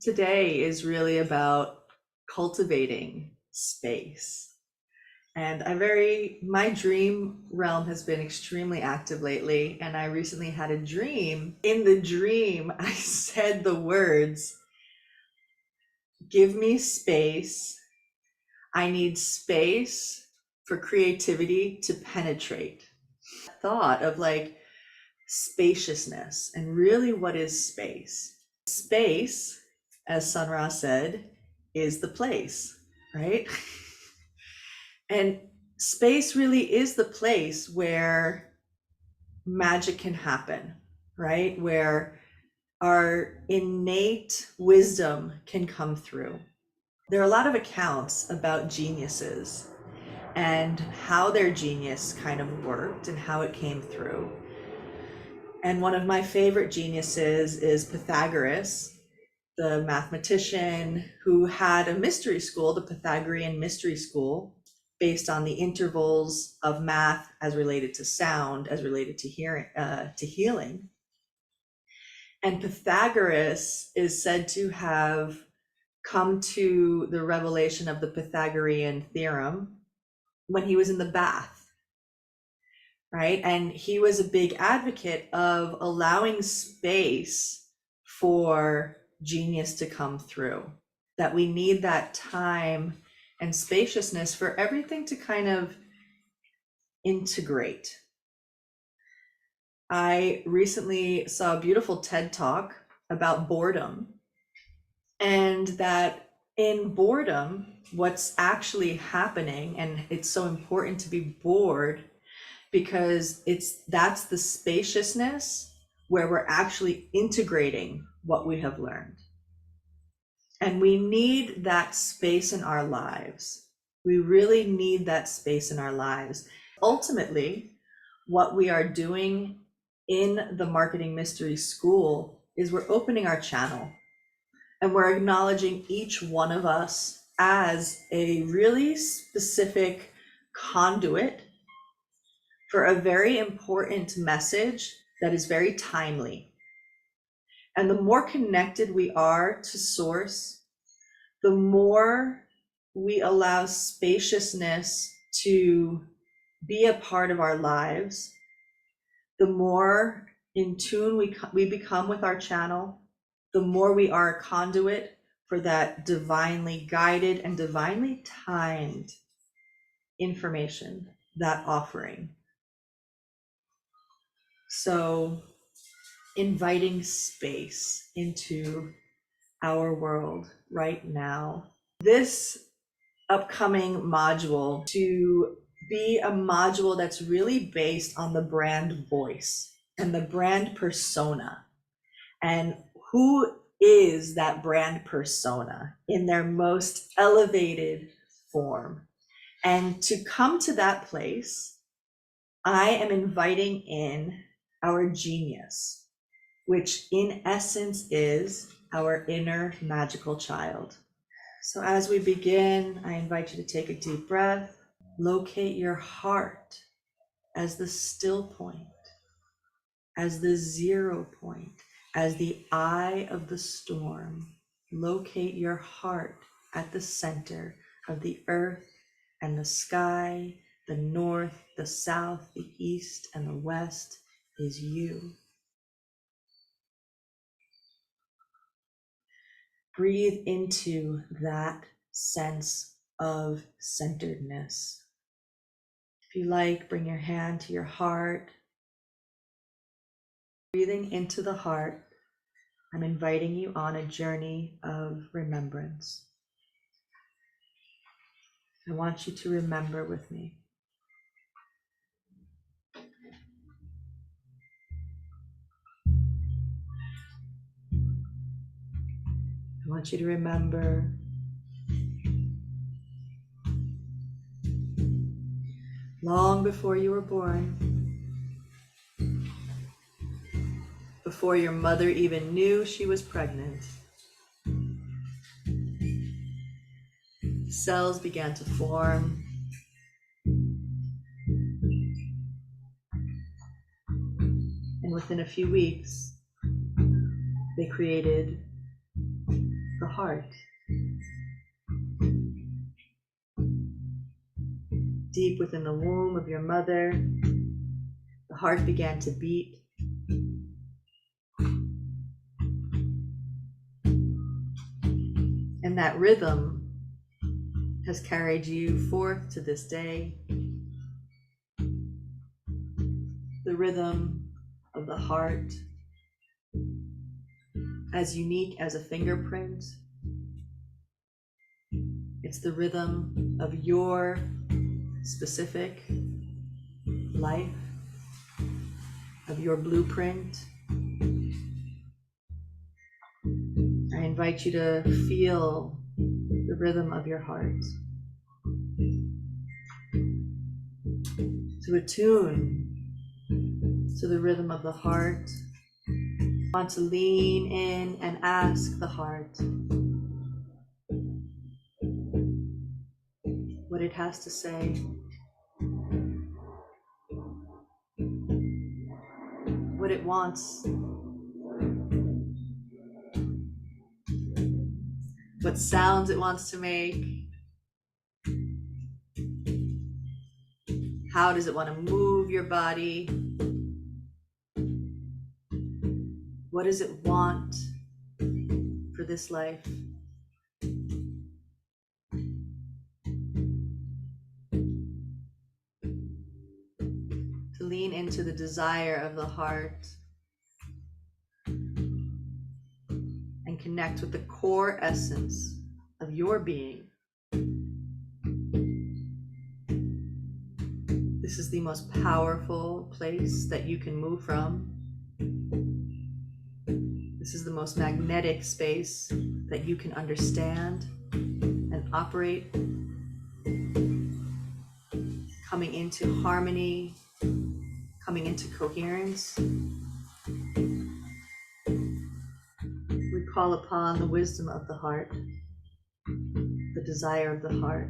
today is really about cultivating space. And my dream realm has been extremely active lately. And I recently had a dream. In the dream, I said the words, give me space. I need space for creativity to penetrate. Thought of like spaciousness and really what is space? Space, as Sun Ra said, is the place, right? And space really is the place where magic can happen, right? Where our innate wisdom can come through. There are a lot of accounts about geniuses and how their genius kind of worked and how it came through. And one of my favorite geniuses is Pythagoras, the mathematician who had a mystery school, the Pythagorean mystery school, based on the intervals of math as related to sound, as related to healing. And Pythagoras is said to have come to the revelation of the Pythagorean theorem when he was in the bath, right? And he was a big advocate of allowing space for genius to come through, that we need that time and spaciousness for everything to kind of integrate. I recently saw a beautiful TED talk about boredom, and that in boredom, what's actually happening, and it's so important to be bored because that's the spaciousness where we're actually integrating what we have learned. And we need that space in our lives. We really need that space in our lives. Ultimately, what we are doing in the Marketing Mystery School is we're opening our channel and we're acknowledging each one of us as a really specific conduit for a very important message that is very timely. And the more connected we are to source, the more we allow spaciousness to be a part of our lives, the more in tune we become with our channel, the more we are a conduit for that divinely guided and divinely timed information, that offering. So inviting space into our world right now. This upcoming module to be a module that's really based on the brand voice and the brand persona, and who is that brand persona in their most elevated form. And to come to that place, I am inviting in our genius, which in essence is our inner magical child. So as we begin, I invite you to take a deep breath, locate your heart as the still point, as the 0 point, as the eye of the storm. Locate your heart at the center of the earth and the sky, the north, the south, the east, and the west is you. Breathe into that sense of centeredness. If you like, bring your hand to your heart. Breathing into the heart, I'm inviting you on a journey of remembrance. I want you to remember with me. I want you to remember long before you were born, before your mother even knew she was pregnant, cells began to form. And within a few weeks, they created heart. Deep within the womb of your mother, the heart began to beat. And that rhythm has carried you forth to this day. The rhythm of the heart, as unique as a fingerprint. It's the rhythm of your specific life, of your blueprint. I invite you to feel the rhythm of your heart, to attune to the rhythm of the heart. I want to lean in and ask the heart what it has to say, what it wants, what sounds it wants to make. How does it want to move your body? What does it want for this life? To lean into the desire of the heart and connect with the core essence of your being. This is the most powerful place that you can move from. This is the most magnetic space that you can understand and operate, coming into harmony, coming into coherence. We call upon the wisdom of the heart, the desire of the heart.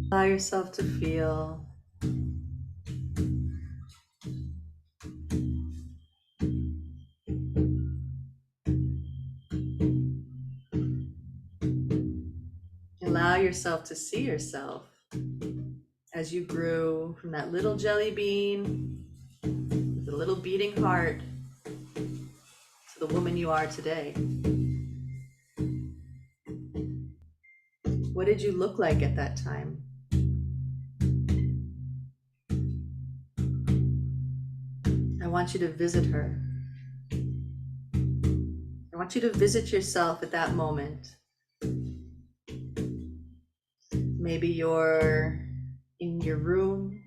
Allow yourself to feel. Allow yourself to see yourself as you grew from that little jelly bean with a little beating heart to the woman you are today. What did you look like at that time? I want you to visit her. I want you to visit yourself at that moment. Maybe you're in your room,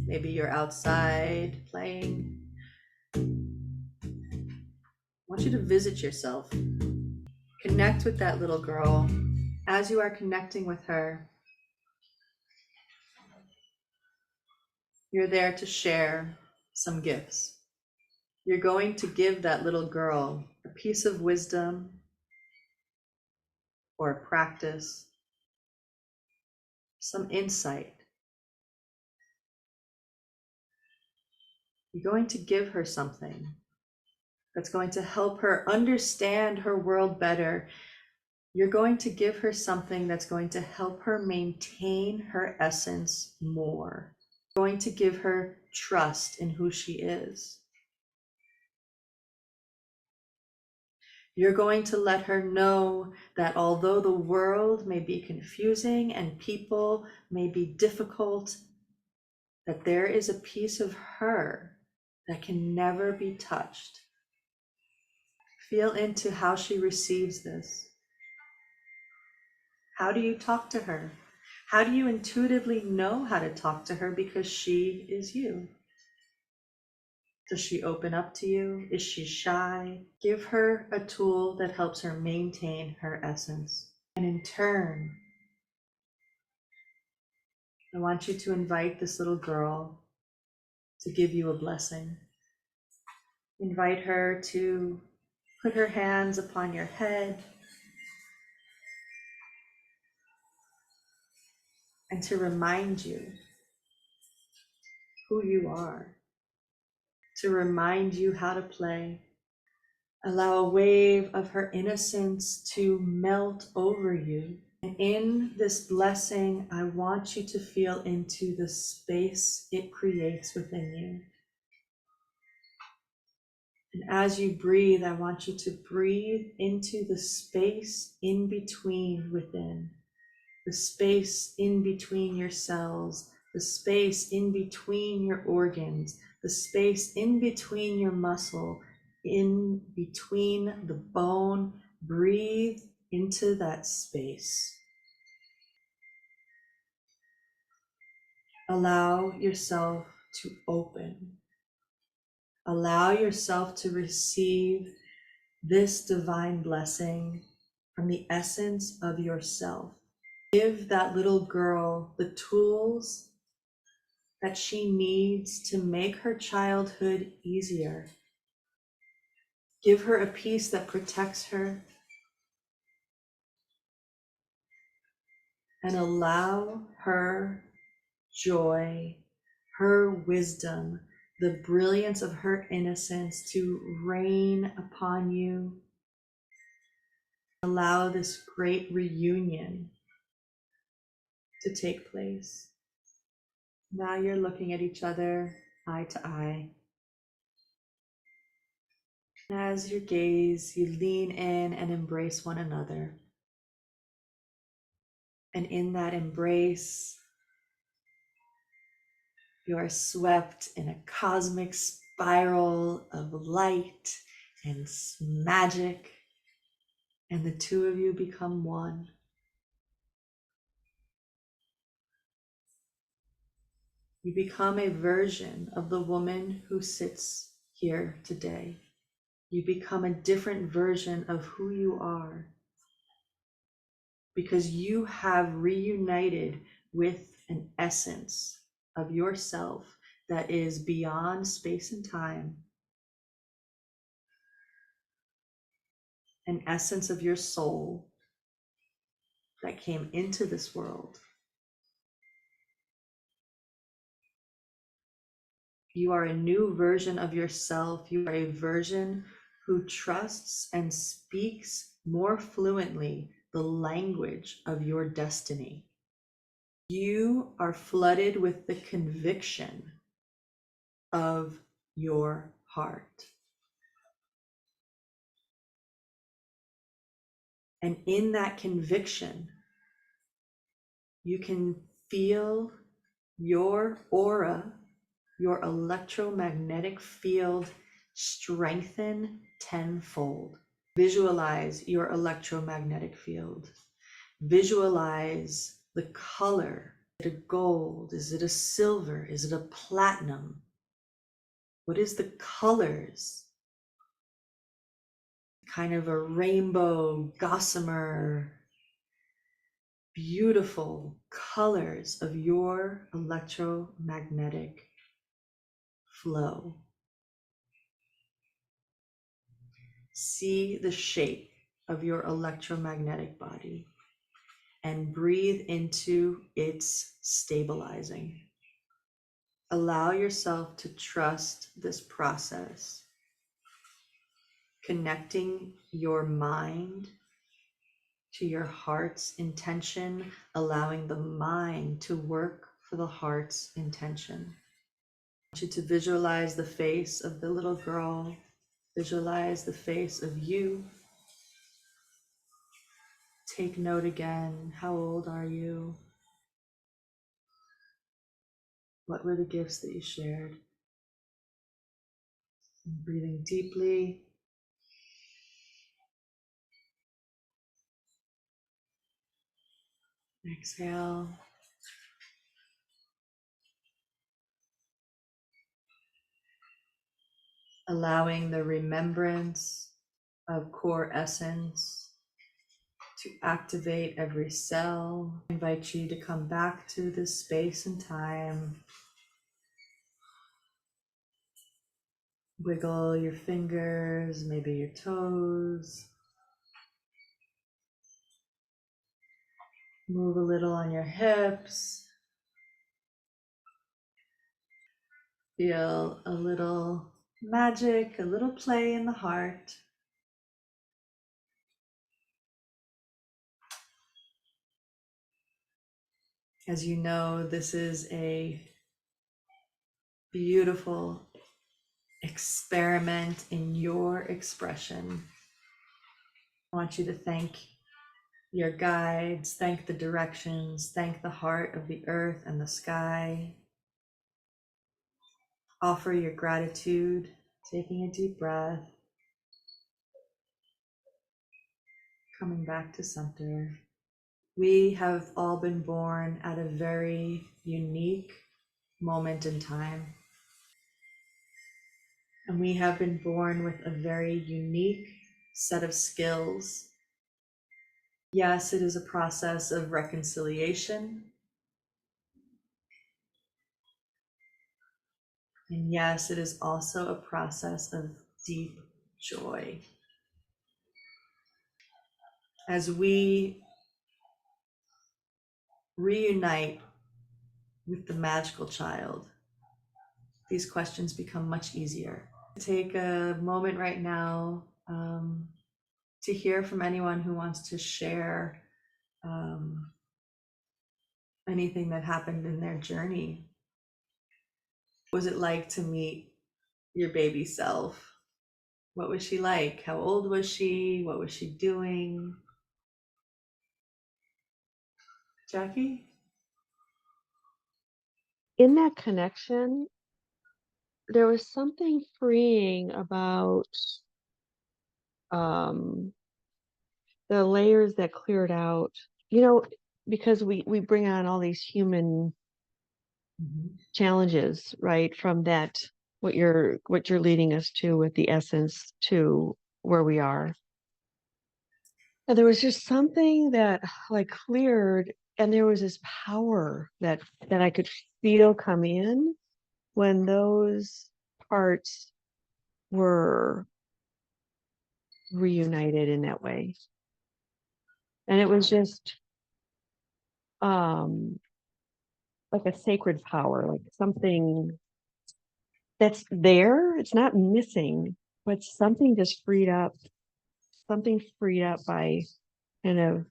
maybe you're outside playing. I want you to visit yourself. Connect with that little girl. As you are connecting with her, you're there to share some gifts. You're going to give that little girl a piece of wisdom or a practice, some insight. You're going to give her something that's going to help her understand her world better. You're going to give her something that's going to help her maintain her essence more. You're going to give her trust in who she is. You're going to let her know that although the world may be confusing and people may be difficult, that there is a piece of her that can never be touched. Feel into how she receives this. How do you talk to her? How do you intuitively know how to talk to her because she is you? Does she open up to you? Is she shy? Give her a tool that helps her maintain her essence. And in turn, I want you to invite this little girl to give you a blessing. Invite her to put her hands upon your head and to remind you who you are, to remind you how to play, Allow a wave of her innocence to melt over you. And in this blessing, I want you to feel into the space it creates within you. And as you breathe, I want you to breathe into the space in between within, the space in between your cells, the space in between your organs, the space in between your muscle, in between the bone. Breathe into that space. Allow yourself to open. Allow yourself to receive this divine blessing from the essence of yourself. Give that little girl the tools that she needs to make her childhood easier. Give her a peace that protects her, and allow her joy, her wisdom, the brilliance of her innocence to reign upon you. Allow this great reunion to take place. Now you're looking at each other eye to eye. As you gaze, you lean in and embrace one another. And in that embrace, you are swept in a cosmic spiral of light and magic, and the two of you become one. You become a version of the woman who sits here today. You become a different version of who you are, because you have reunited with an essence of yourself that is beyond space and time, an essence of your soul that came into this world. You are a new version of yourself. You are a version who trusts and speaks more fluently the language of your destiny. You are flooded with the conviction of your heart. And in that conviction, you can feel your aura, your electromagnetic field strengthen tenfold. Visualize your electromagnetic field. Visualize the color. Is it a gold? Is it a silver? Is it a platinum? What is the colors? Kind of a rainbow, gossamer, beautiful colors of your electromagnetic flow. See the shape of your electromagnetic body and breathe into its stabilizing. Allow yourself to trust this process, connecting your mind to your heart's intention, allowing the mind to work for the heart's intention. I want you to visualize the face of the little girl, visualize the face of you. Take note again, how old are you? What were the gifts that you shared? And breathing deeply. Exhale. Allowing the remembrance of core essence to activate every cell. I invite you to come back to this space and time. Wiggle your fingers, maybe your toes. Move a little on your hips. Feel a little magic, a little play in the heart. As you know, this is a beautiful experiment in your expression. I want you to thank your guides, thank the directions, thank the heart of the earth and the sky. Offer your gratitude, taking a deep breath, coming back to center. We have all been born at a very unique moment in time. And we have been born with a very unique set of skills. Yes, it is a process of reconciliation. And yes, it is also a process of deep joy. As we reunite with the magical child, these questions become much easier. Take a moment right now to hear from anyone who wants to share anything that happened in their journey. What was it like to meet your baby self? What was she like? How old was she? What was she doing? Jackie? In that connection, there was something freeing about um, the layers that cleared out. You know, because we bring on all these human Mhm. challenges, right? From that, what you're leading us to with the essence to where we are. And there was just something that like cleared, and there was this power that I could feel come in when those parts were reunited in that way. And it was just um like a sacred power, like something that's there, it's not missing, but something just freed up, something freed up by kind of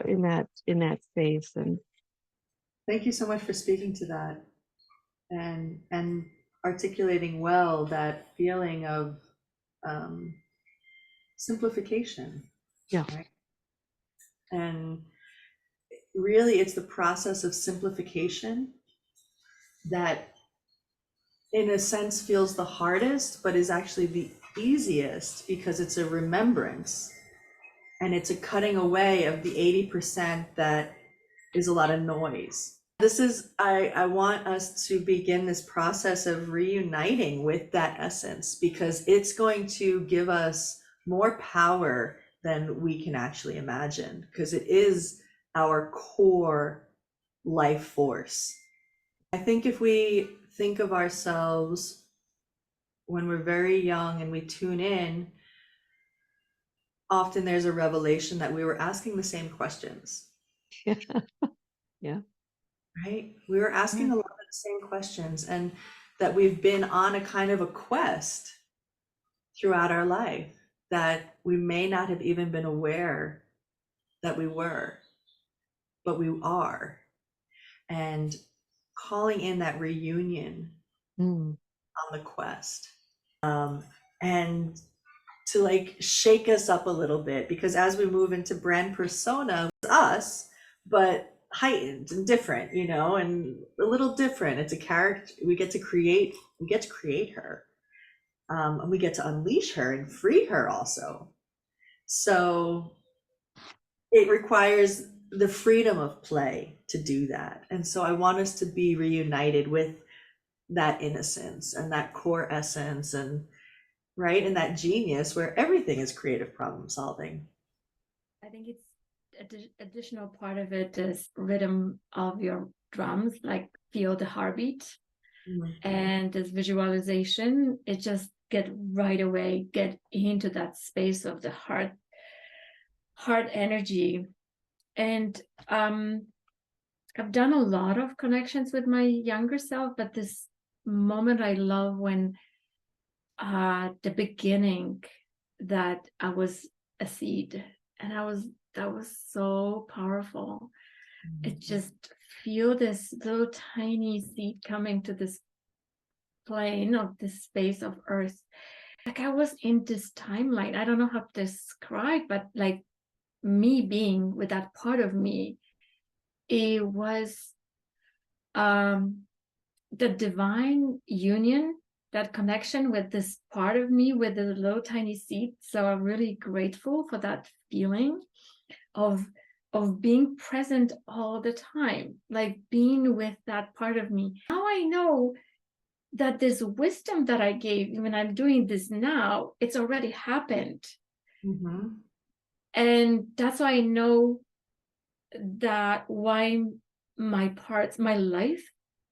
in that space. And Thank you so much for speaking to that and articulating well that feeling of um, simplification, yeah. right? And really, it's the process of simplification that, in a sense, feels the hardest, but is actually the easiest because it's a remembrance and it's a cutting away of the 80% that is a lot of noise. This is, I want us to begin this process of reuniting with that essence because it's going to give us more power than we can actually imagine because it is our core life force. I think if we think of ourselves when we're very young and we tune in, often there's a revelation that we were asking the same questions, Yeah. right? We were asking Yeah. a lot of the same questions, and that we've been on a kind of a quest throughout our life that we may not have even been aware that we were, but we are. And calling in that reunion Mm. on the quest. And to like shake us up a little bit because as we move into brand persona, it's us, but heightened and different, and a little different. It's a character we get to create her, and we get to unleash her and free her also. So it requires the freedom of play to do that. And so I want us to be reunited with that innocence and that core essence and right and that genius where everything is creative problem solving. I think it's additional part of it is rhythm of your drums, like feel the heartbeat Mhm. and this visualization. It just get right away, get into that space of the heart energy. And I've done a lot of connections with my younger self, but this moment I love when the beginning that I was a seed and that was so powerful. It just feel this little tiny seed coming to this plane of this space of earth. Like I was in this timeline. I don't know how to describe, but like me being with that part of me, it was the divine union, that connection with this part of me, with the little tiny seed. So I'm really grateful for that feeling of being present all the time, like being with that part of me. Now I know that this wisdom that I gave when I'm doing this now, it's already happened. Mm-hmm. And that's why I know that why my parts, my life,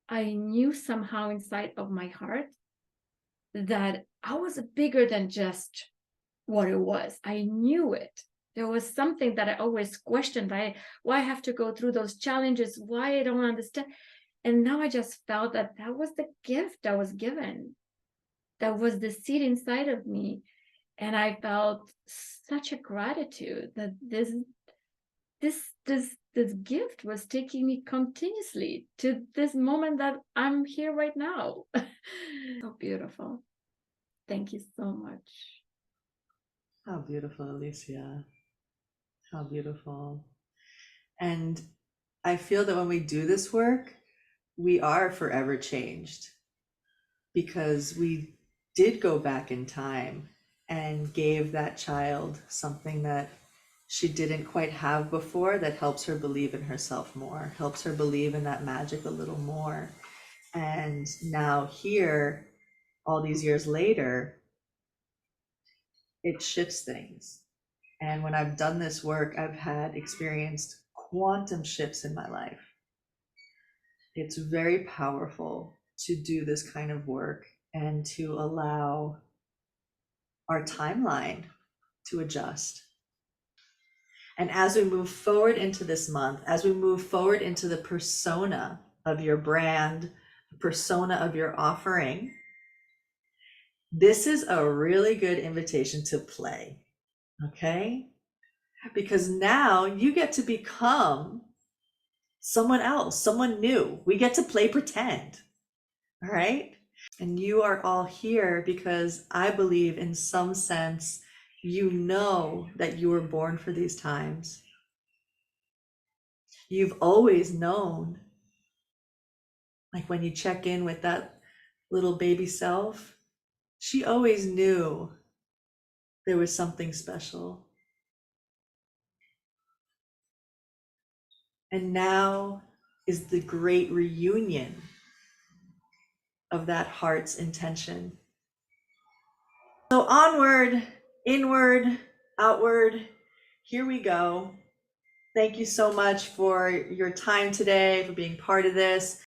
I knew somehow inside of my heart that I was bigger than just what it was. I knew it. There was something that I always questioned. Why I have to go through those challenges, why I don't understand. And now I just felt that that was the gift that was given. That was the seed inside of me. And I felt such a gratitude that this gift was taking me continuously to this moment that I'm here right now. So beautiful. Thank you so much. How beautiful, Alicia. How beautiful. And I feel that when we do this work, we are forever changed because we did go back in time and gave that child something that she didn't quite have before, that helps her believe in herself more, helps her believe in that magic a little more. And now here, all these years later, it shifts things. And when I've done this work, I've had experienced quantum shifts in my life. It's very powerful to do this kind of work and to allow our timeline to adjust. And as we move forward into this month, as we move forward into the persona of your brand, the persona of your offering, this is a really good invitation to play, okay? Because now you get to become someone else, someone new. We get to play pretend, all right? And you are all here because I believe in some sense, you know that you were born for these times. You've always known, like when you check in with that little baby self, she always knew there was something special. And now is the great reunion of that heart's intention. So onward, inward, outward, here we go. Thank you so much for your time today, for being part of this.